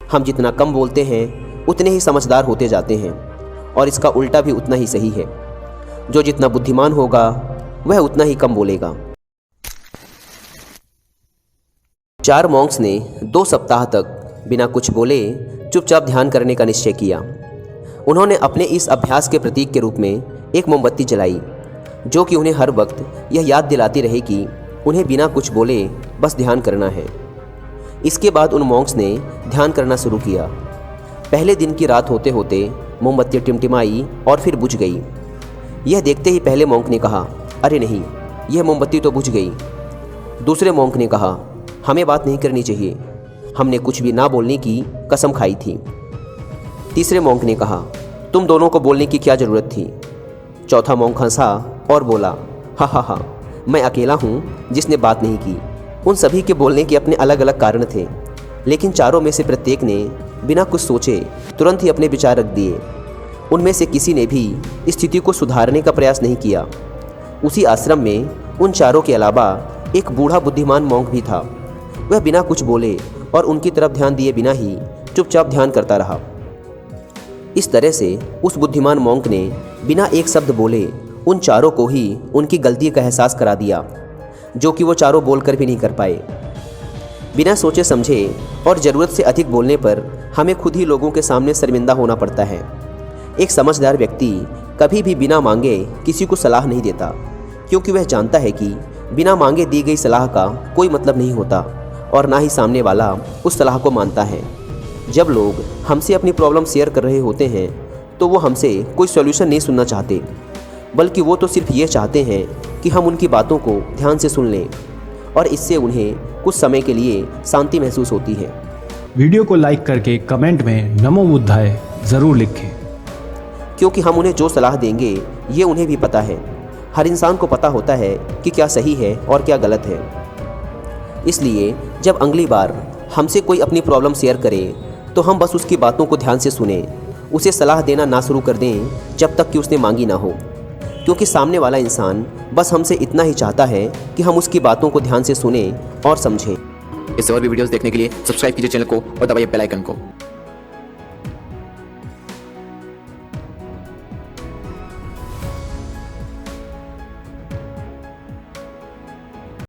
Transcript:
हम जितना कम बोलते हैं उतने ही समझदार होते जाते हैं, और इसका उल्टा भी उतना ही सही है। जो जितना बुद्धिमान होगा वह उतना ही कम बोलेगा। 4 मॉन्क्स ने 2 सप्ताह तक बिना कुछ बोले चुपचाप ध्यान करने का निश्चय किया। उन्होंने अपने इस अभ्यास के प्रतीक के रूप में एक मोमबत्ती जलाई, जो कि उन्हें हर वक्त यह याद दिलाती रहे कि उन्हें बिना कुछ बोले बस ध्यान करना है। इसके बाद उन मॉन्क्स ने ध्यान करना शुरू किया। पहले दिन की रात होते होते मोमबत्ती टिमटिमाई और फिर बुझ गई। यह देखते ही पहले मॉन्क ने कहा, अरे नहीं, यह मोमबत्ती तो बुझ गई। दूसरे मॉन्क ने कहा, हमें बात नहीं करनी चाहिए, हमने कुछ भी ना बोलने की कसम खाई थी। तीसरे मॉन्क ने कहा, तुम दोनों को बोलने की क्या ज़रूरत थी। चौथा मॉन्क हंसा और बोला, हा हा हा, मैं अकेला हूँ जिसने बात नहीं की। उन सभी के बोलने के अपने अलग अलग कारण थे, लेकिन चारों में से प्रत्येक ने बिना कुछ सोचे तुरंत ही अपने विचार रख दिए। उनमें से किसी ने भी स्थिति को सुधारने का प्रयास नहीं किया। उसी आश्रम में उन चारों के अलावा एक बूढ़ा बुद्धिमान मॉन्क भी था। वह बिना कुछ बोले और उनकी तरफ ध्यान दिए बिना ही चुपचाप ध्यान करता रहा। इस तरह से उस बुद्धिमान मॉन्क ने बिना एक शब्द बोले उन चारों को ही उनकी गलती का एहसास करा दिया, जो कि वो चारों बोलकर भी नहीं कर पाए। बिना सोचे समझे और ज़रूरत से अधिक बोलने पर हमें खुद ही लोगों के सामने शर्मिंदा होना पड़ता है। एक समझदार व्यक्ति कभी भी बिना मांगे किसी को सलाह नहीं देता, क्योंकि वह जानता है कि बिना मांगे दी गई सलाह का कोई मतलब नहीं होता और ना ही सामने वाला उस सलाह को मानता है। जब लोग हमसे अपनी प्रॉब्लम शेयर कर रहे होते हैं तो वो हमसे कोई सॉल्यूशन नहीं सुनना चाहते, बल्कि वो तो सिर्फ ये चाहते हैं कि हम उनकी बातों को ध्यान से सुन लें, और इससे उन्हें कुछ समय के लिए शांति महसूस होती है। वीडियो को लाइक करके कमेंट में नमो बुद्धाय ज़रूर लिखें, क्योंकि हम उन्हें जो सलाह देंगे ये उन्हें भी पता है। हर इंसान को पता होता है कि क्या सही है और क्या गलत है। इसलिए जब अगली बार हमसे कोई अपनी प्रॉब्लम शेयर करे तो हम बस उसकी बातों को ध्यान से सुने, उसे सलाह देना ना शुरू कर दें जब तक कि उसने मांगी ना हो, क्योंकि सामने वाला इंसान बस हमसे इतना ही चाहता है कि हम उसकी बातों को ध्यान से सुने और समझें। इससे और भी वीडियोस देखने के लिए सब्सक्राइब कीजिए चैनल को और दबाइए बेल आइकन को।